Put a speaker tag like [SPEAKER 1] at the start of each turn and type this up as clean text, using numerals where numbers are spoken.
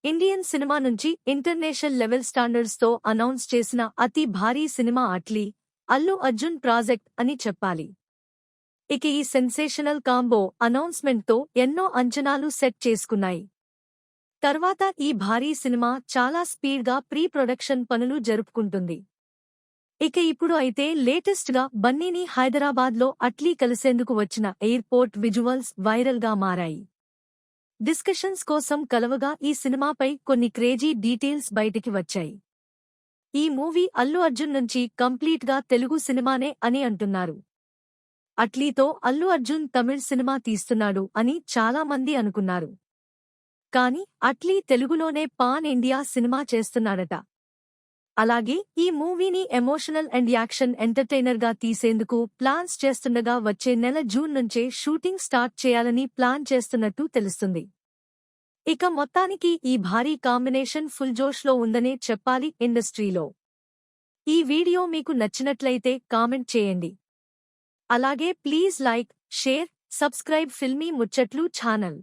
[SPEAKER 1] Indian cinema నుంచి international level standards తో announce చేసిన అతి భారీ సినిమా అట్లీ అల్లు అర్జున్ ప్రాజెక్ట్ అని చెప్పాలి. ఇక ఈ సెన్సేషనల్ కాంబో అనౌన్స్మెంట్ తో ఎన్నో అంచనాలు సెట్ చేసుకున్నాయి. తర్వాత ఈ భారీ సినిమా చాలా స్పీడ్ గా ప్రీ ప్రొడక్షన్ పనులు జరుపుకుంటుంది. ఇక ఇప్పుడు అయితే లేటెస్ట్ గా బన్నీని హైదరాబాద్ లో అట్లీ కలిసేందుకు వచ్చిన ఎయిర్పోర్ట్ విజువల్స్ వైరల్ గా మారాయి. డిస్కషన్స్ కోసం కలవగా ఈ సినిమాపై కొన్ని క్రేజీ డీటెయిల్స్ బయటికి వచ్చాయి. ఈ మూవీ అల్లు అర్జున్ నుంచి కంప్లీట్ గా తెలుగు సినిమానే అని అంటున్నారు. అట్లీతో అల్లు అర్జున్ తమిళ్ సినిమా తీస్తున్నాడు అని చాలా మంది అనుకున్నారు. కానీ అట్లీ తెలుగులోనే పాన్ ఇండియా సినిమా చేస్తున్నాడట. అలాగే ఈ మూవీని ఎమోషనల్ అండ్ యాక్షన్ ఎంటర్టైనర్ గా తీసేందుకు ప్లాన్స్ చేస్తుండగా వచ్చే నెల జూన్ నుంచే షూటింగ్ స్టార్ట్ చేయాలని ప్లాన్ చేస్తున్నట్టు తెలుస్తుంది. ఇక మొత్తానికి ఈ భారీ కాంబినేషన్ ఫుల్ జోష్ లో ఉందనే చెప్పాలి ఇండస్ట్రీలో. ఈ వీడియో మీకు నచ్చినట్లయితే కామెంట్ చేయండి. అలాగే please like, share, subscribe filmy ముచ్చట్లు ఛానల్.